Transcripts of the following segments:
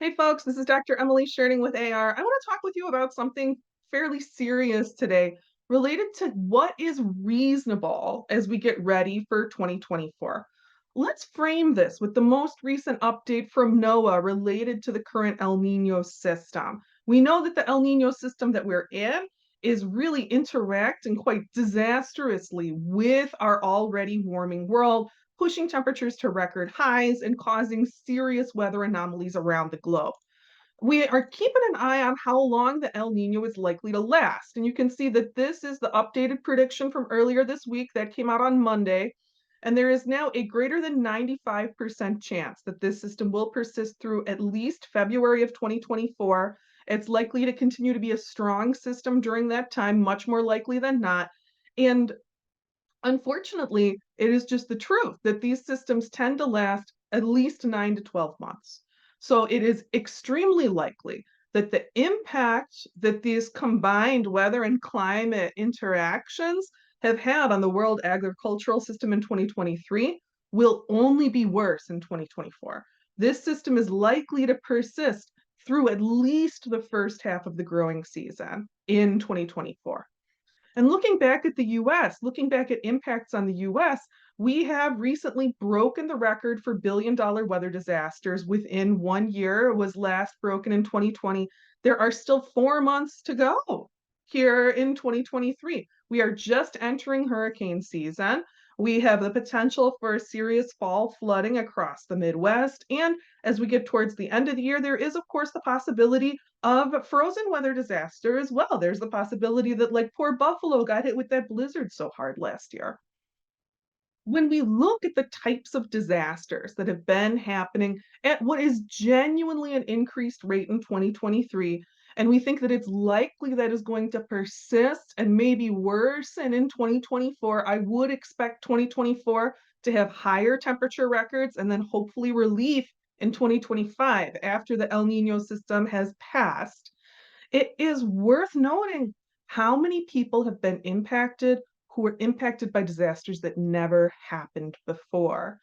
Hey folks, this is Dr. Emily Sherding with AR. I want to talk with you about something fairly serious today related to what is reasonable as we get ready for 2024. Let's frame this with the most recent update from NOAA related to the current El Nino system. We know that the El Nino system that we're in is really interacting quite disastrously with our already warming world, pushing temperatures to record highs and causing serious weather anomalies around the globe. We are keeping an eye on how long the El Nino is likely to last. And you can see that this is the updated prediction from earlier this week that came out on Monday. And there is now a greater than 95% chance that this system will persist through at least February of 2024. It's likely to continue to be a strong system during that time, much more likely than not. And unfortunately, it is just the truth that these systems tend to last at least 9 to 12 months. So it is extremely likely that the impact that these combined weather and climate interactions have had on the world agricultural system in 2023 will only be worse in 2024. This system is likely to persist through at least the first half of the growing season in 2024. And looking back at the US, looking back at impacts on the US, we have recently broken the record for billion-dollar weather disasters within 1 year. It was last broken in 2020. There are still 4 months to go here in 2023. We are just entering hurricane season. We have the potential for serious fall flooding across the Midwest. And as we get towards the end of the year, there is, of course, the possibility of frozen weather disaster as well. There's the possibility that, like, poor Buffalo got hit with that blizzard so hard last year. When we look at the types of disasters that have been happening at what is genuinely an increased rate in 2023, and we think that it's likely that is going to persist and maybe worsen in 2024, I would expect 2024 to have higher temperature records and then hopefully relief in 2025 after the El Nino system has passed. It is worth noting how many people have been impacted who were impacted by disasters that never happened before.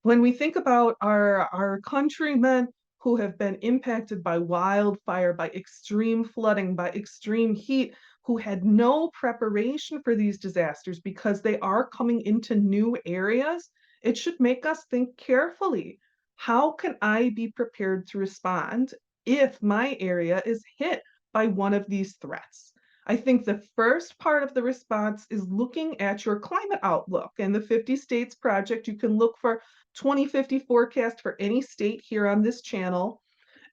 When we think about our countrymen who have been impacted by wildfire, by extreme flooding, by extreme heat, who had no preparation for these disasters because they are coming into new areas, it should make us think carefully. How can I be prepared to respond if my area is hit by one of these threats? I think the first part of the response is looking at your climate outlook. And the 50 States Project, you can look for 2050 forecast for any state here on this channel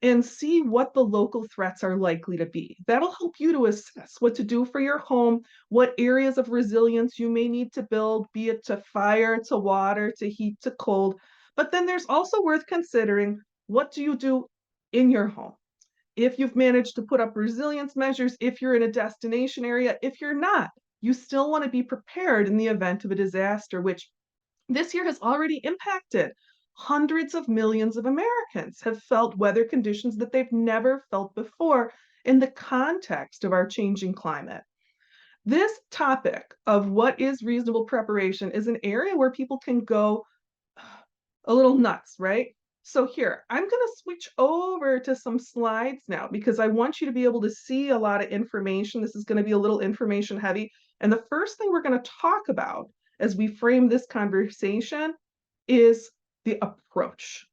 and see what the local threats are likely to be. That'll help you to assess what to do for your home, what areas of resilience you may need to build, be it to fire, to water, to heat, to cold. But then there's also worth considering, what do you do in your home? If you've managed to put up resilience measures, if you're in a destination area, if you're not, you still want to be prepared in the event of a disaster, which this year has already impacted. Hundreds of millions of Americans have felt weather conditions that they've never felt before in the context of our changing climate. This topic of what is reasonable preparation is an area where people can go a little nuts, right? So here, I'm going to switch over to some slides now because I want you to be able to see a lot of information. This is going to be a little information heavy. And the first thing we're going to talk about as we frame this conversation is the approach.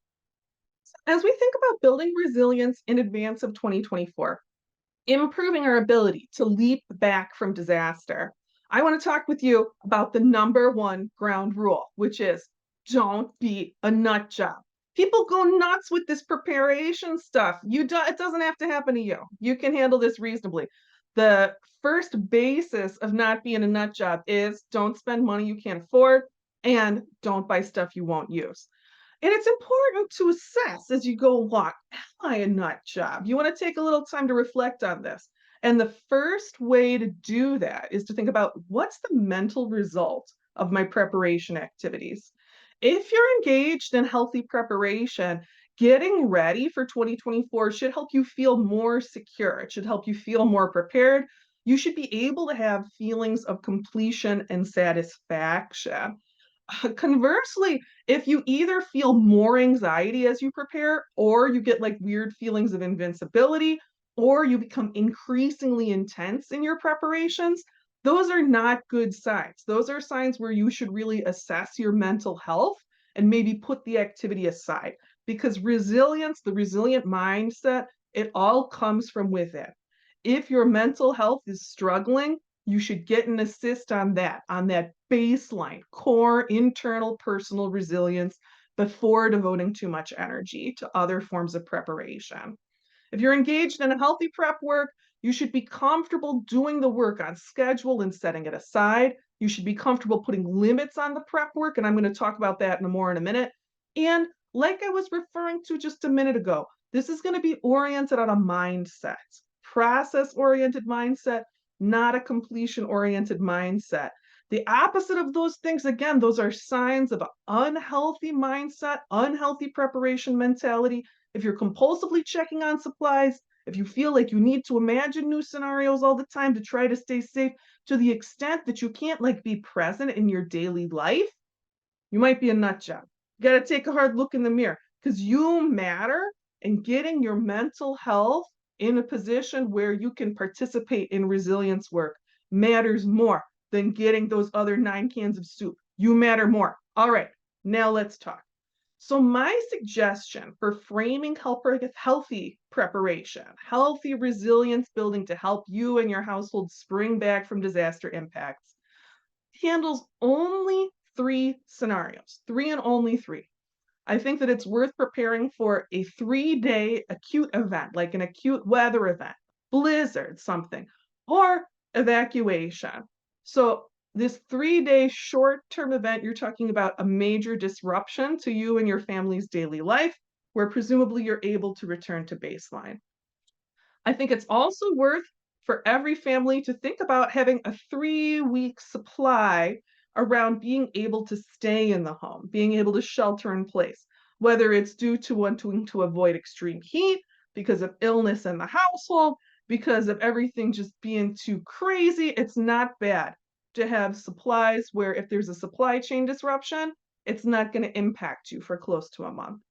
As we think about building resilience in advance of 2024, improving our ability to leap back from disaster, I want to talk with you about the number one ground rule, which is don't be a nut job. People go nuts with this preparation stuff. It doesn't have to happen to you. You can handle this reasonably. The first basis of not being a nut job is don't spend money you can't afford and don't buy stuff you won't use. And it's important to assess as you go along, am I a nut job? You want to take a little time to reflect on this. And the first way to do that is to think about what's the mental result of my preparation activities. If you're engaged in healthy preparation, getting ready for 2024 should help you feel more secure. It should help you feel more prepared. You should be able to have feelings of completion and satisfaction. Conversely, if you either feel more anxiety as you prepare, or you get like weird feelings of invincibility, or you become increasingly intense in your preparations, those are not good signs. Those are signs where you should really assess your mental health and maybe put the activity aside. Because resilience, the resilient mindset, it all comes from within. If your mental health is struggling, you should get an assist on that baseline, core internal personal resilience before devoting too much energy to other forms of preparation. If you're engaged in a healthy prep work, you should be comfortable doing the work on schedule and setting it aside. You should be comfortable putting limits on the prep work, and I'm going to talk about that more in a minute. And like I was referring to just a minute ago, this is going to be oriented on a mindset, process oriented mindset, not a completion oriented mindset. The opposite of those things, again, those are signs of an unhealthy mindset, unhealthy preparation mentality. If you're compulsively checking on supplies, if you feel like you need to imagine new scenarios all the time to try to stay safe to the extent that you can't like be present in your daily life, you might be a nut job. You got to take a hard look in the mirror because you matter, and getting your mental health in a position where you can participate in resilience work matters more than getting those other 9 cans of soup. You matter more. All right, now let's talk. So, my suggestion for framing healthy preparation, healthy resilience building to help you and your household spring back from disaster impacts handles only 3 scenarios, three and only three. I think that it's worth preparing for a 3-day acute event, like an acute weather event, blizzard, something, or evacuation. So, this 3-day short term event, you're talking about a major disruption to you and your family's daily life, where presumably you're able to return to baseline. I think it's also worth for every family to think about having a 3-week supply around being able to stay in the home, being able to shelter in place, whether it's due to wanting to avoid extreme heat, because of illness in the household, because of everything just being too crazy. It's not bad to have supplies where if there's a supply chain disruption, it's not going to impact you for close to a month.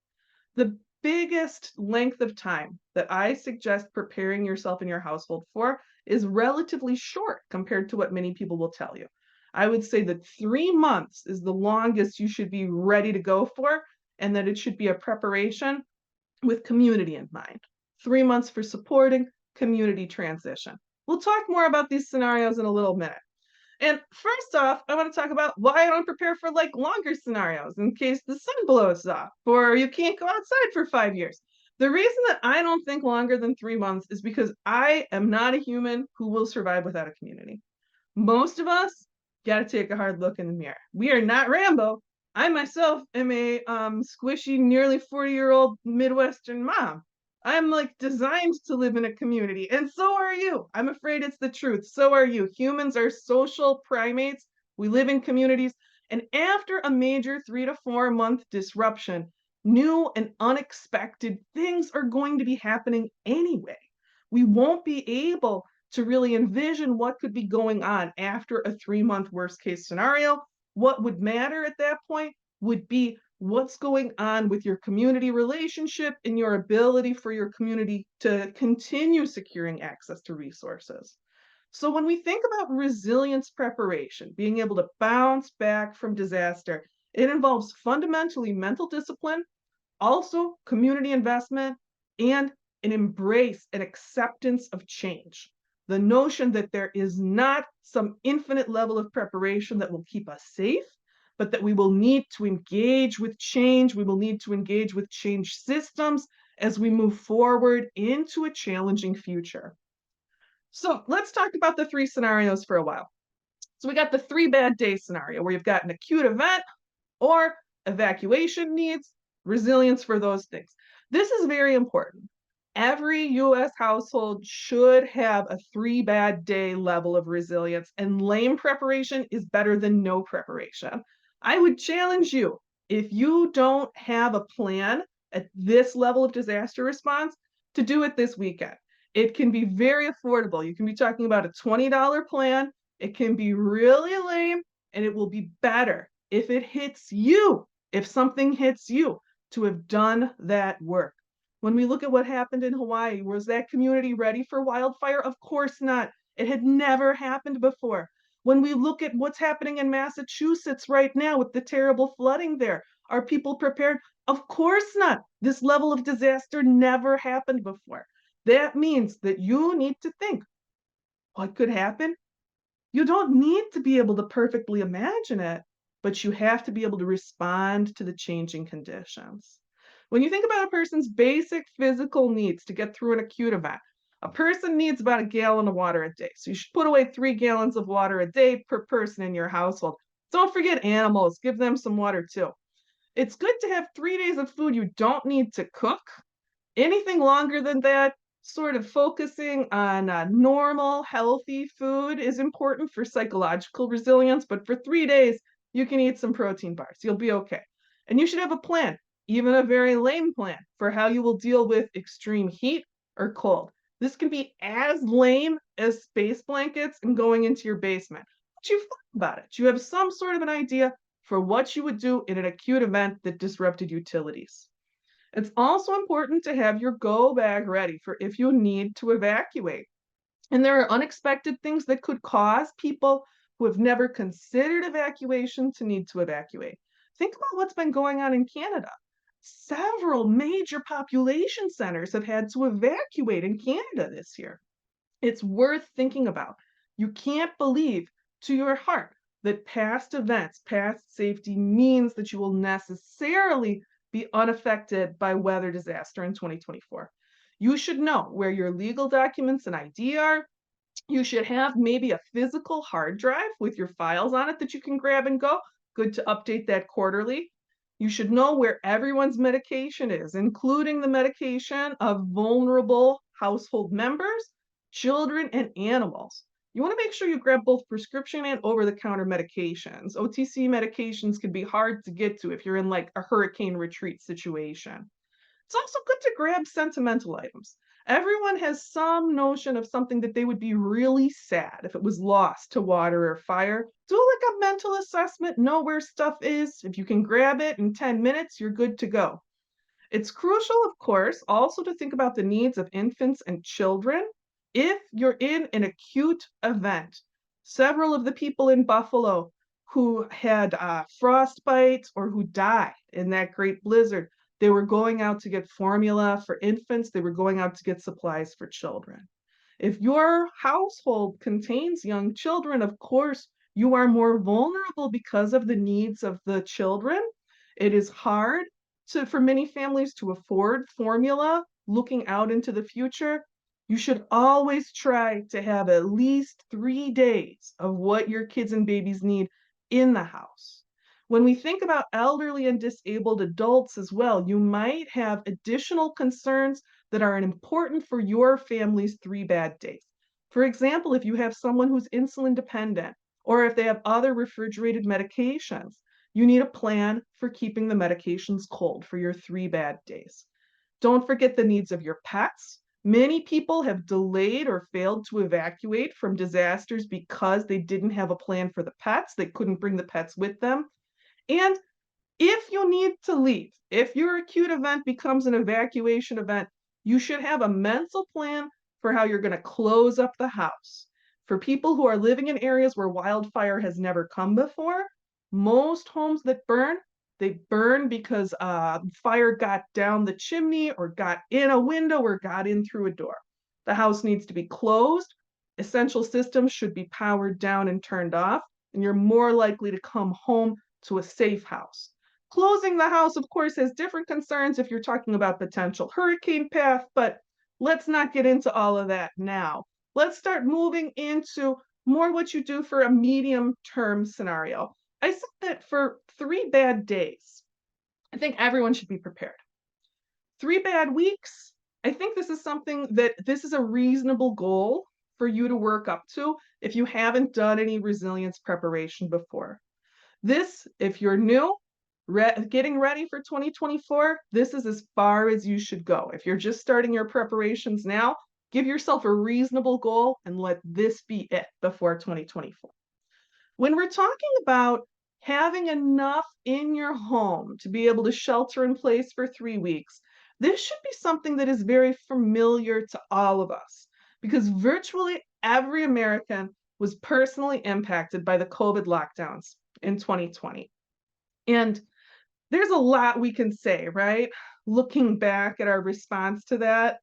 The biggest length of time that I suggest preparing yourself and your household for is relatively short compared to what many people will tell you. I would say that 3 months is the longest you should be ready to go for, and that it should be a preparation with community in mind. 3 months for supporting community transition. We'll talk more about these scenarios in a little minute. And first off, I want to talk about why I don't prepare for like longer scenarios in case the sun blows off or you can't go outside for 5 years. The reason that I don't think longer than 3 months is because I am not a human who will survive without a community. Most of us got to take a hard look in the mirror. We are not Rambo. I myself am a squishy, nearly 40-year-old Midwestern mom. I'm like designed to live in a community, and so are you. I'm afraid it's the truth. So are you. Humans are social primates. We live in communities. And after a major 3 to 4 month disruption, new and unexpected things are going to be happening anyway. We won't be able to really envision what could be going on after a 3 month worst case scenario. What would matter at that point would be what's going on with your community relationship and your ability for your community to continue securing access to resources. So, when we think about resilience preparation, being able to bounce back from disaster, it involves fundamentally mental discipline, also community investment, and an embrace and acceptance of change. The notion that there is not some infinite level of preparation that will keep us safe, but that we will need to engage with change. We will need to engage with change systems as we move forward into a challenging future. So let's talk about the 3 scenarios for a while. So we got the 3 bad day scenario where you've got an acute event or evacuation needs, resilience for those things. This is very important. Every US household should have a 3 bad day level of resilience, and lame preparation is better than no preparation. I would challenge you, if you don't have a plan at this level of disaster response, to do it this weekend. It can be very affordable. You can be talking about a $20 plan. It can be really lame, and it will be better if it hits you, if something hits you, to have done that work. When we look at what happened in Hawaii, was that community ready for wildfire? Of course not. It had never happened before. When we look at what's happening in Massachusetts right now with the terrible flooding there, are people prepared? Of course not. This level of disaster never happened before. That means that you need to think, what could happen? You don't need to be able to perfectly imagine it, but you have to be able to respond to the changing conditions. When you think about a person's basic physical needs to get through an acute event, a person needs about a gallon of water a day. So you should put away 3 gallons of water a day per person in your household. Don't forget animals, give them some water too. It's good to have 3 days of food you don't need to cook. Anything longer than that, sort of focusing on normal, healthy food is important for psychological resilience. But for 3 days, you can eat some protein bars. You'll be okay. And you should have a plan, even a very lame plan, for how you will deal with extreme heat or cold. This can be as lame as space blankets and going into your basement. But you've thought about it. You have some sort of an idea for what you would do in an acute event that disrupted utilities. It's also important to have your go bag ready for if you need to evacuate. And there are unexpected things that could cause people who have never considered evacuation to need to evacuate. Think about what's been going on in Canada. Several major population centers have had to evacuate in Canada this year. It's worth thinking about. You can't believe to your heart that past events, past safety means that you will necessarily be unaffected by weather disaster in 2024. You should know where your legal documents and ID are. You should have maybe a physical hard drive with your files on it that you can grab and go. Good to update that quarterly. You should know where everyone's medication is, including the medication of vulnerable household members, children, and animals. You want to make sure you grab both prescription and over the counter medications. OTC medications can be hard to get to if you're in like a hurricane retreat situation. It's also good to grab sentimental items. Everyone has some notion of something that they would be really sad if it was lost to water or fire. Do like a mental assessment, know where stuff is. If you can grab it in 10 minutes, you're good to go. It's crucial, of course, also to think about the needs of infants and children if you're in an acute event. Several of the people in Buffalo who had frostbite or who died in that great blizzard, they were going out to get formula for infants, they were going out to get supplies for children. If your household contains young children, of course, you are more vulnerable because of the needs of the children. It is hard for many families to afford formula looking out into the future. You should always try to have at least 3 days of what your kids and babies need in the house. When we think about elderly and disabled adults as well, you might have additional concerns that are important for your family's 3 bad days. For example, if you have someone who's insulin dependent, or if they have other refrigerated medications, you need a plan for keeping the medications cold for your 3 bad days. Don't forget the needs of your pets. Many people have delayed or failed to evacuate from disasters because they didn't have a plan for the pets. They couldn't bring the pets with them. And if you need to leave, if your acute event becomes an evacuation event, you should have a mental plan for how you're going to close up the house. For people who are living in areas where wildfire has never come before, most homes that burn, they burn because fire got down the chimney or got in a window or got in through a door. The house needs to be closed. Essential systems should be powered down and turned off, and you're more likely to come home to a safe house. Closing the house, of course, has different concerns if you're talking about potential hurricane path, but let's not get into all of that now. Let's start moving into more what you do for a medium term scenario. I said that for 3 bad days, I think everyone should be prepared. 3 bad weeks, I think this is something that this is a reasonable goal for you to work up to if you haven't done any resilience preparation before. This, if you're new, getting ready for 2024, this is as far as you should go. If you're just starting your preparations now, give yourself a reasonable goal and let this be it before 2024. When we're talking about having enough in your home to be able to shelter in place for 3 weeks, this should be something that is very familiar to all of us because virtually every American was personally impacted by the COVID lockdowns in 2020. And there's a lot we can say, right? Looking back at our response to that,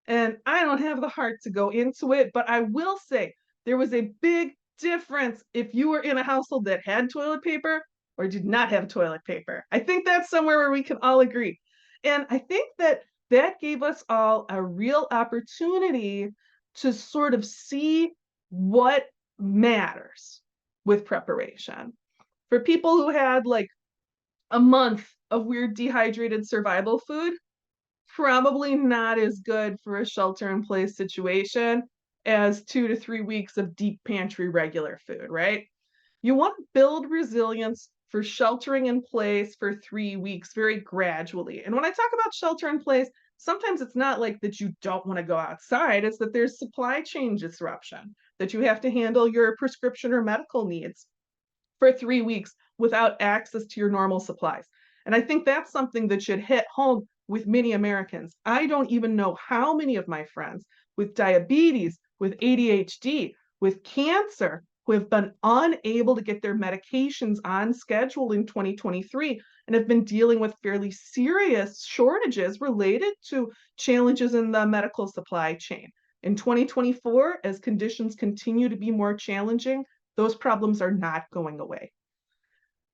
and I don't have the heart to go into it, but I will say there was a big difference if you were in a household that had toilet paper or did not have toilet paper. I think that's somewhere where we can all agree. And I think that that gave us all a real opportunity to sort of see what matters with preparation. For people who had like a month of weird dehydrated survival food, probably not as good for a shelter in place situation as 2 to 3 weeks of deep pantry regular food, right? You want to build resilience for sheltering in place for 3 weeks very gradually. And when I talk about shelter in place, sometimes it's not like that you don't want to go outside, it's that there's supply chain disruption, that you have to handle your prescription or medical needs for 3 weeks without access to your normal supplies. And I think that's something that should hit home with many Americans. I don't even know how many of my friends with diabetes, with ADHD, with cancer, who have been unable to get their medications on schedule in 2023 and have been dealing with fairly serious shortages related to challenges in the medical supply chain. In 2024, as conditions continue to be more challenging, those problems are not going away.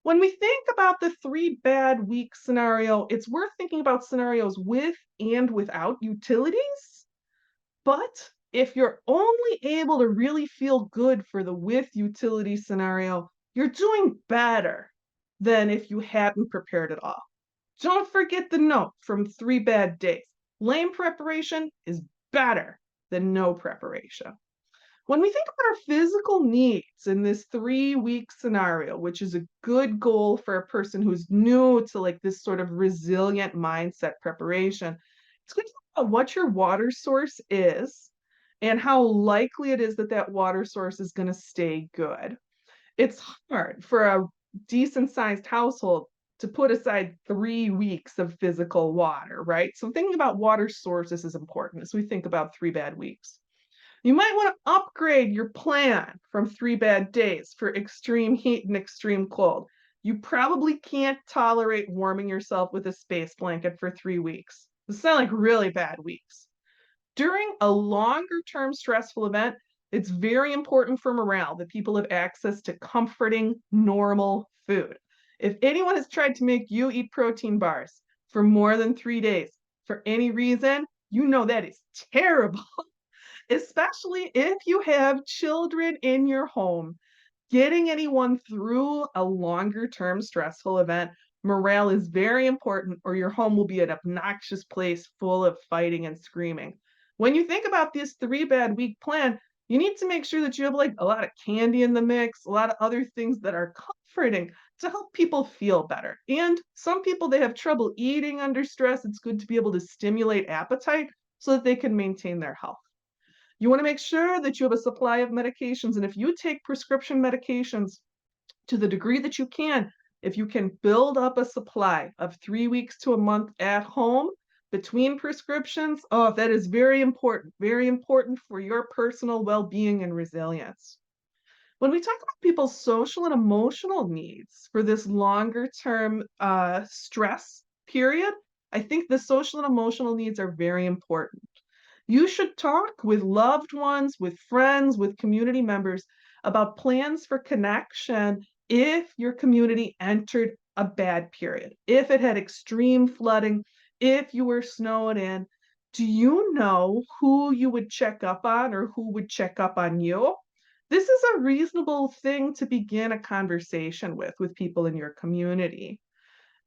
When we think about the 3 bad week scenario, it's worth thinking about scenarios with and without utilities. But if you're only able to really feel good for the with utility scenario, you're doing better than if you hadn't prepared at all. Don't forget the note from 3 Bad Days. Lame preparation is better than no preparation. When we think about our physical needs in this 3 week scenario, which is a good goal for a person who's new to like this sort of resilient mindset preparation, it's good to know what your water source is and how likely it is that that water source is going to stay good. It's hard for a decent sized household to put aside 3 weeks of physical water, right? So thinking about water sources is important as we think about 3 bad weeks. You might want to upgrade your plan from 3 Bad Days for extreme heat and extreme cold. You probably can't tolerate warming yourself with a space blanket for 3 weeks. Those sound like really bad weeks. During a longer term stressful event, it's very important for morale that people have access to comforting, normal food. If anyone has tried to make you eat protein bars for more than 3 days for any reason, you know that is terrible, especially if you have children in your home. Getting anyone through a longer term stressful event, morale is very important, or your home will be an obnoxious place full of fighting and screaming. When you think about this 3 bad week plan, you need to make sure that you have like a lot of candy in the mix, a lot of other things that are comforting to help people feel better. And some people, they have trouble eating under stress. It's good to be able to stimulate appetite so that they can maintain their health. You want to make sure that you have a supply of medications. And if you take prescription medications to the degree that you can, if you can build up a supply of 3 weeks to a month at home between prescriptions, oh, that is very important for your personal well being and resilience. When we talk about people's social and emotional needs for this longer term stress period, I think the social and emotional needs are very important. You should talk with loved ones, with friends, with community members about plans for connection if your community entered a bad period, if it had extreme flooding, if you were snowed in. Do you know who you would check up on or who would check up on you? This is a reasonable thing to begin a conversation with people in your community.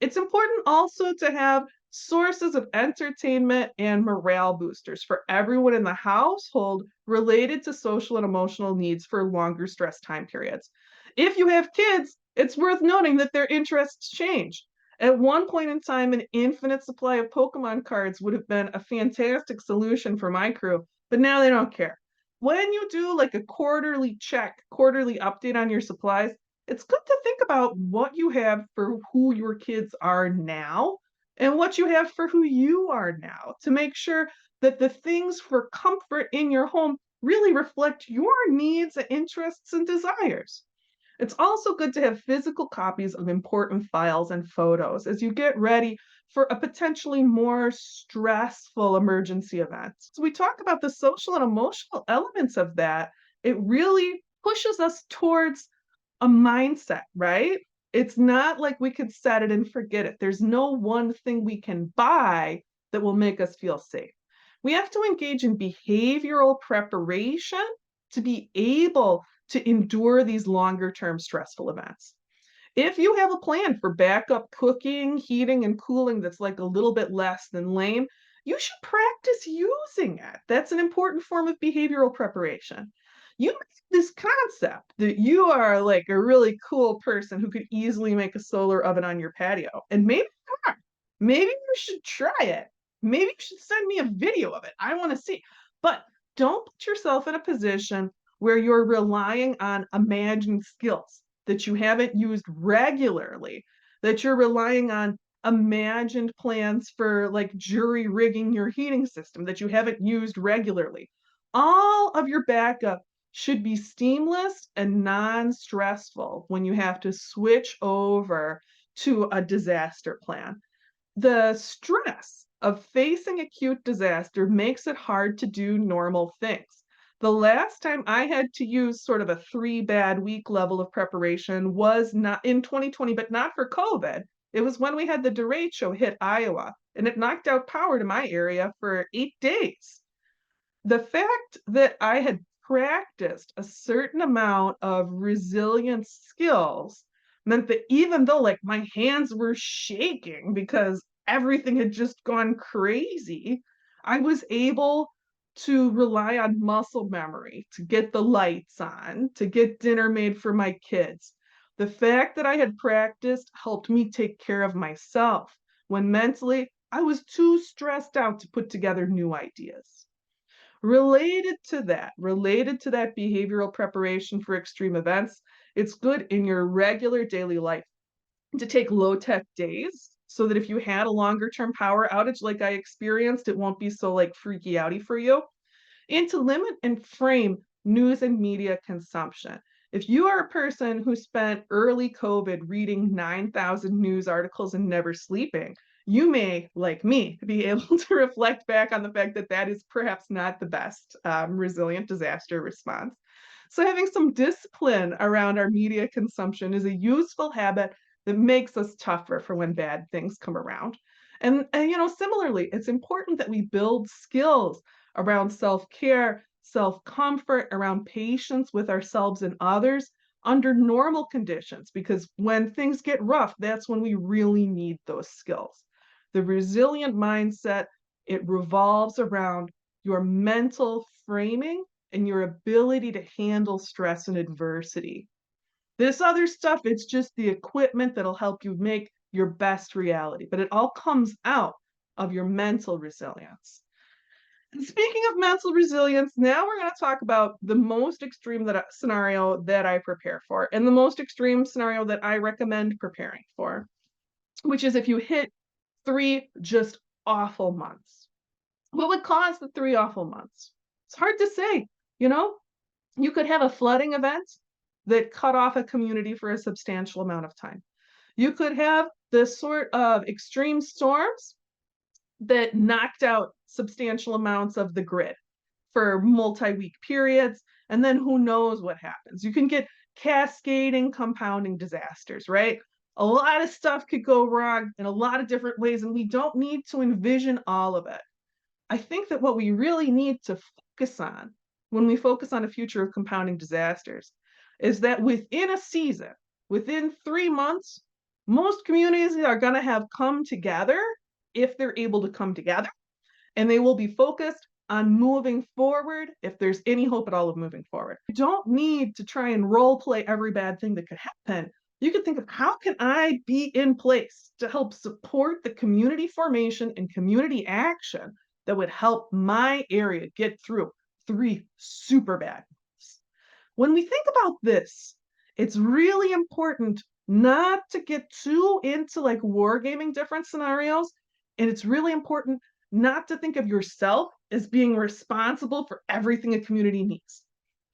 It's important also to have sources of entertainment and morale boosters for everyone in the household related to social and emotional needs for longer stress time periods. If you have kids, it's worth noting that their interests change. At one point in time, an infinite supply of Pokemon cards would have been a fantastic solution for my crew, but now they don't care. When you do like a quarterly check, quarterly update on your supplies, It's good to think about what you have for who your kids are now and what you have for who you are now to make sure that the things for comfort in your home really reflect your needs, interests, and desires. It's also good to have physical copies of important files and photos as you get ready for a potentially more stressful emergency event. So, we talk about the social and emotional elements of that. It really pushes us towards a mindset, right? It's not like we could set it and forget it. There's no one thing we can buy that will make us feel safe. We have to engage in behavioral preparation to be able to endure these longer term stressful events. If you have a plan for backup cooking, heating, and cooling that's like a little bit less than lame, you should practice using it. That's an important form of behavioral preparation. You have this concept that you are like a really cool person who could easily make a solar oven on your patio. And maybe you are. Maybe you should try it. Maybe you should send me a video of it. I want to see. But don't put yourself in a position where you're relying on imagined skills that you haven't used regularly, that you're relying on imagined plans for like jury rigging your heating system that you haven't used regularly. All of your backup should be seamless and non stressful when you have to switch over to a disaster plan. The stress of facing acute disaster makes it hard to do normal things. The last time I had to use sort of a 3 bad week level of preparation was not in 2020, but not for COVID. It was when we had the derecho hit Iowa, and it knocked out power to my area for 8 days. The fact that I had practiced a certain amount of resilience skills meant that even though like my hands were shaking because everything had just gone crazy, I was able to rely on muscle memory to get the lights on, to get dinner made for my kids. The fact that I had practiced helped me take care of myself when mentally I was too stressed out to put together new ideas. Related to that behavioral preparation for extreme events, it's good in your regular daily life to take low tech days so that if you had a longer term power outage like I experienced, it won't be so like freaky outy for you and to limit and frame news and media consumption. If you are a person who spent early COVID reading 9,000 news articles and never sleeping, you may, like me, be able to reflect back on the fact that that is perhaps not the best resilient disaster response. So, having some discipline around our media consumption is a useful habit that makes us tougher for when bad things come around. Similarly, it's important that we build skills around self care, self comfort, around patience with ourselves and others under normal conditions, because when things get rough, that's when we really need those skills. The resilient mindset, it revolves around your mental framing and your ability to handle stress and adversity. This other stuff, it's just the equipment that'll help you make your best reality, but it all comes out of your mental resilience. And speaking of mental resilience, now we're going to talk about the most extreme scenario that I prepare for, and the most extreme scenario that I recommend preparing for, which is if you hit 3 just awful months. What would cause the 3 awful months? It's hard to say. You know, you could have a flooding event that cut off a community for a substantial amount of time. You could have the sort of extreme storms that knocked out substantial amounts of the grid for multi-week periods, and then who knows what happens. You can get cascading, compounding disasters, right? A lot of stuff could go wrong in a lot of different ways, and we don't need to envision all of it. I think that what we really need to focus on when we focus on a future of compounding disasters is that within a season, within 3 months, most communities are going to have come together if they're able to come together, and they will be focused on moving forward if there's any hope at all of moving forward. You don't need to try and role play every bad thing that could happen. You can think of how can I be in place to help support the community formation and community action that would help my area get through 3 super bad months. When we think about this, It's really important not to get too into like wargaming different scenarios. And it's really important not to think of yourself as being responsible for everything a community needs.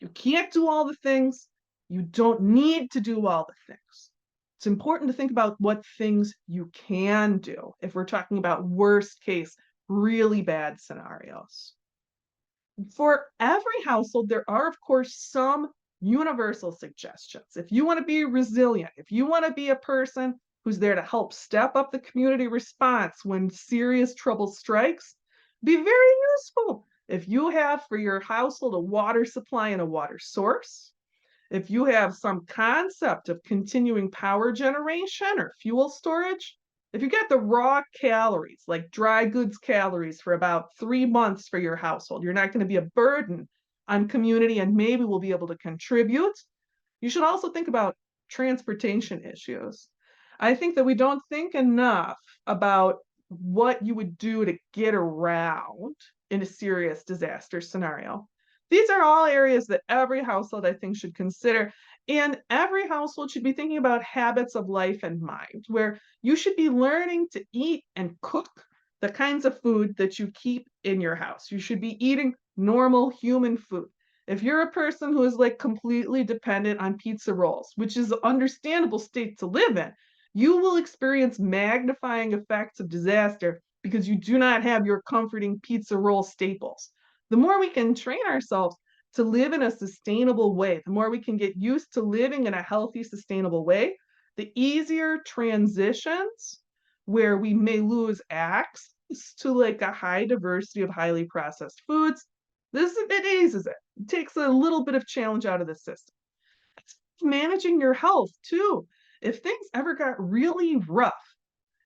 You can't do all the things. You don't need to do all the things. It's important to think about what things you can do if we're talking about worst case, really bad scenarios. For every household, there are, of course, some universal suggestions. If you want to be resilient, if you want to be a person who's there to help step up the community response when serious trouble strikes, be very useful. If you have for your household a water supply and a water source, if you have some concept of continuing power generation or fuel storage, if you get the raw calories, like dry goods calories for about 3 months for your household, you're not going to be a burden on community and maybe we'll be able to contribute. You should also think about transportation issues. I think that we don't think enough about what you would do to get around in a serious disaster scenario. These are all areas that every household, I think, should consider. And every household should be thinking about habits of life and mind, where you should be learning to eat and cook the kinds of food that you keep in your house. You should be eating normal human food. If you're a person who is like completely dependent on pizza rolls, which is an understandable state to live in, you will experience magnifying effects of disaster because you do not have your comforting pizza roll staples. The more we can train ourselves to live in a sustainable way, the more we can get used to living in a healthy, sustainable way, the easier transitions where we may lose access to like a high diversity of highly processed foods. It eases it. It takes a little bit of challenge out of the system. It's managing your health too. If things ever got really rough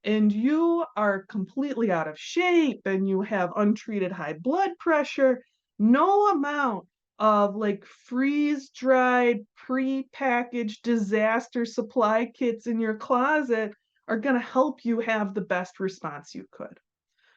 and you are completely out of shape and you have untreated high blood pressure, no amount of like freeze dried, pre-packaged disaster supply kits in your closet are going to help you have the best response you could.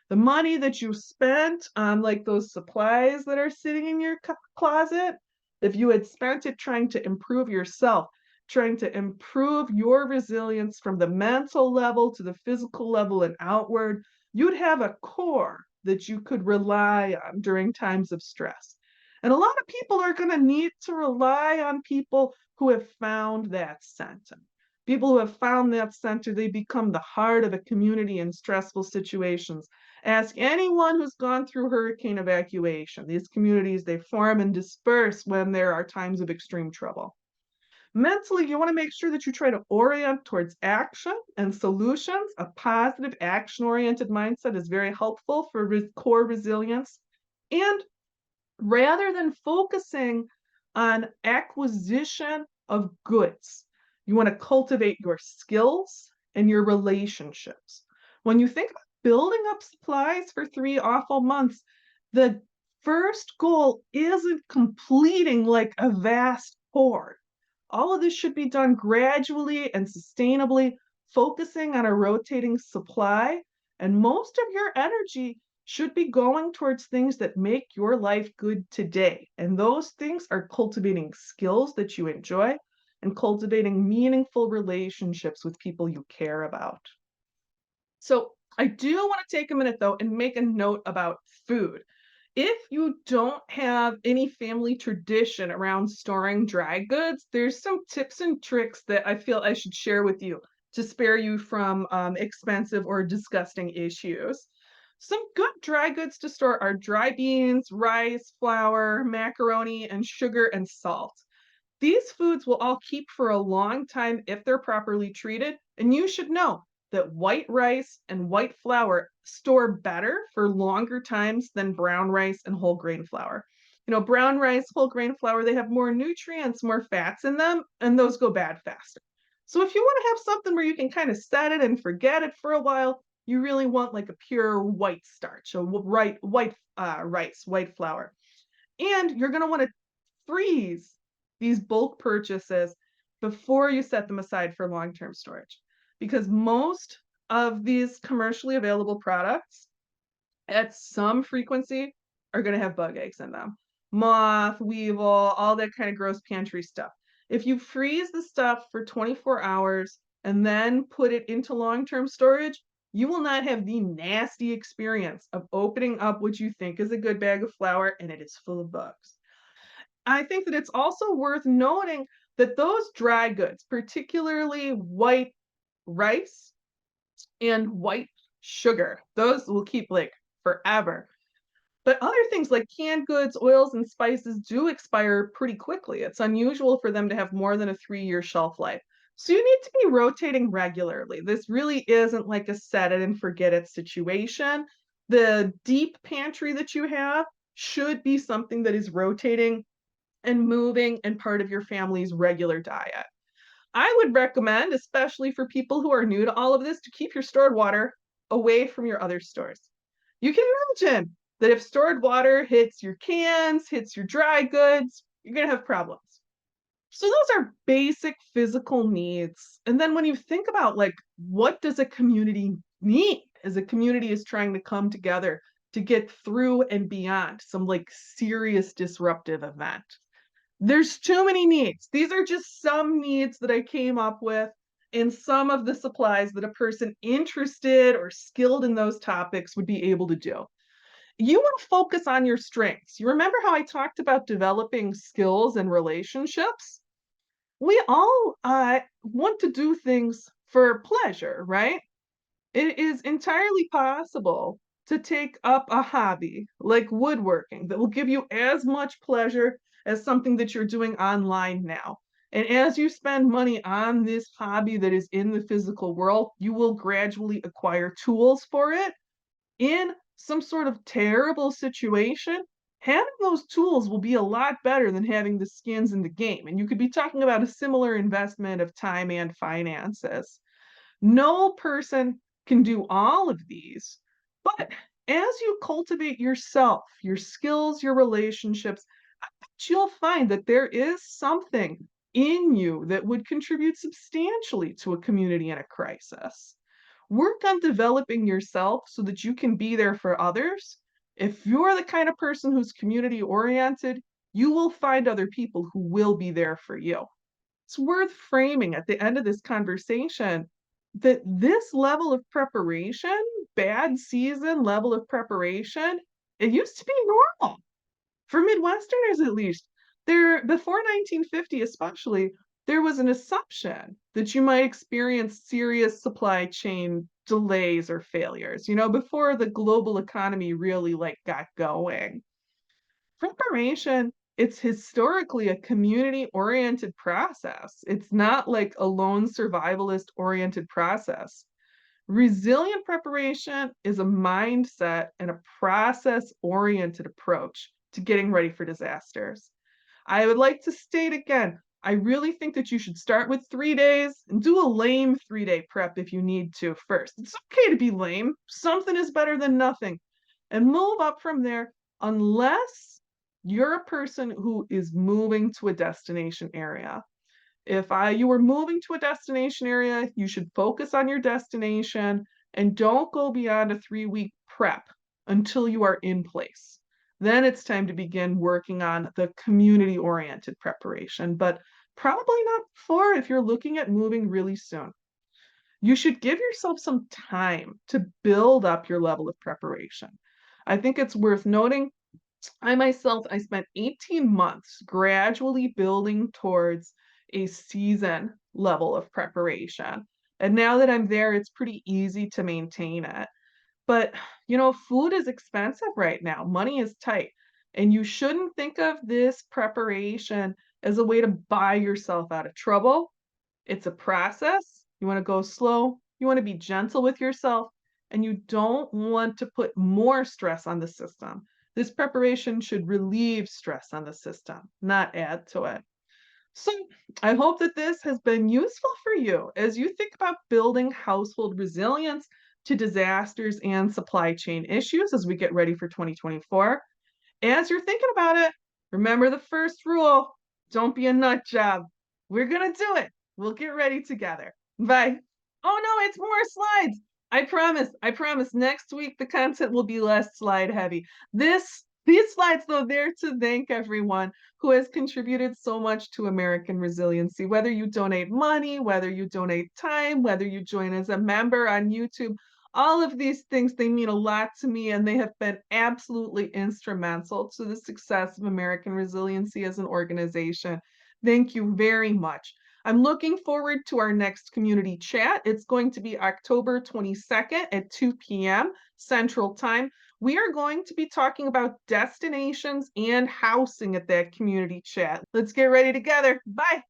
The money that you spent on like those supplies that are sitting in your closet, if you had spent it trying to improve yourself, trying to improve your resilience from the mental level to the physical level and outward, you'd have a core that you could rely on during times of stress. And a lot of people are going to need to rely on people who have found that center. People who have found that center, they become the heart of a community in stressful situations. Ask anyone who's gone through hurricane evacuation. These communities, they form and disperse when there are times of extreme trouble. Mentally, you want to make sure that you try to orient towards action and solutions. A positive, action oriented mindset is very helpful for core resilience. And rather than focusing on acquisition of goods, you want to cultivate your skills and your relationships. When you think about building up supplies for 3 awful months, the first goal isn't completing like a vast hoard. All of this should be done gradually and sustainably, focusing on a rotating supply. And most of your energy should be going towards things that make your life good today. And those things are cultivating skills that you enjoy and cultivating meaningful relationships with people you care about. So I do want to take a minute though and make a note about food. If you don't have any family tradition around storing dry goods, there's some tips and tricks that I feel I should share with you to spare you from expensive or disgusting issues. Some good dry goods to store are dry beans, rice, flour, macaroni, and sugar and salt. These foods will all keep for a long time if they're properly treated, and you should know that white rice and white flour store better for longer times than brown rice and whole grain flour. You know, brown rice, whole grain flour, they have more nutrients, more fats in them, and those go bad faster. So if you want to have something where you can kind of set it and forget it for a while, you really want like a pure white starch, a white rice, white flour. And you're going to want to freeze these bulk purchases before you set them aside for long-term storage. Because most of these commercially available products at some frequency are going to have bug eggs in them. Moth, weevil, all that kind of gross pantry stuff. If you freeze the stuff for 24 hours and then put it into long-term storage, you will not have the nasty experience of opening up what you think is a good bag of flour and it is full of bugs. I think that it's also worth noting that those dry goods, particularly white rice and white sugar, those will keep like forever. But other things like canned goods, oils, and spices do expire pretty quickly. It's unusual for them to have more than a 3-year shelf life. So you need to be rotating regularly. This really isn't like a set it and forget it situation. The deep pantry that you have should be something that is rotating and moving and part of your family's regular diet. I would recommend, especially for people who are new to all of this, to keep your stored water away from your other stores. You can imagine that if stored water hits your cans, hits your dry goods, you're going to have problems. So those are basic physical needs. And then when you think about like what does a community need as a community is trying to come together to get through and beyond some like serious disruptive event, there's too many needs. These are just some needs that I came up with and some of the supplies that a person interested or skilled in those topics would be able to do. You want to focus on your strengths. You remember how I talked about developing skills and relationships? We all want to do things for pleasure, right? It is entirely possible to take up a hobby like woodworking that will give you as much pleasure as something that you're doing online now. And as you spend money on this hobby that is in the physical world, you will gradually acquire tools for it. In some sort of terrible situation, having those tools will be a lot better than having the skins in the game. And you could be talking about a similar investment of time and finances. No person can do all of these, but as you cultivate yourself, your skills, your relationships, I bet you'll find that there is something in you that would contribute substantially to a community in a crisis. Work on developing yourself so that you can be there for others. If you're the kind of person who's community oriented, you will find other people who will be there for you. It's worth framing at the end of this conversation that this level of preparation, bad season level of preparation, it used to be normal for Midwesterners at least. There before 1950 especially, there was an assumption that you might experience serious supply chain delays or failures, before the global economy really like got going. Preparation, it's historically a community-oriented process. It's not like a lone survivalist-oriented process. Resilient preparation is a mindset and a process-oriented approach to getting ready for disasters. I would like to state again, I really think that you should start with 3 days and do a lame 3-day prep if you need to first. It's okay to be lame. Something is better than nothing. And move up from there unless you're a person who is moving to a destination area. If you were moving to a destination area, you should focus on your destination and don't go beyond a 3-week prep until you are in place. Then it's time to begin working on the community oriented preparation, but probably not before if you're looking at moving really soon. You should give yourself some time to build up your level of preparation. I think it's worth noting I myself, I spent 18 months gradually building towards a season level of preparation. And now that I'm there, it's pretty easy to maintain it. But, food is expensive right now. Money is tight. And you shouldn't think of this preparation as a way to buy yourself out of trouble. It's a process. You want to go slow. You want to be gentle with yourself. And you don't want to put more stress on the system. This preparation should relieve stress on the system, not add to it. So, I hope that this has been useful for you as you think about building household resilience to disasters and supply chain issues as we get ready for 2024. As you're thinking about it, remember the first rule, don't be a nut job. We're going to do it. We'll get ready together. Bye. Oh no, it's more slides. I promise. Next week the content will be less slide heavy. This These slides, though, they're to thank everyone who has contributed so much to American resiliency. Whether you donate money, whether you donate time, whether you join as a member on YouTube, all of these things, they mean a lot to me, and they have been absolutely instrumental to the success of American resiliency as an organization. Thank you very much. I'm looking forward to our next community chat. It's going to be October 22nd at 2 p.m. Central Time. We are going to be talking about destinations and housing at that community chat. Let's get ready together. Bye.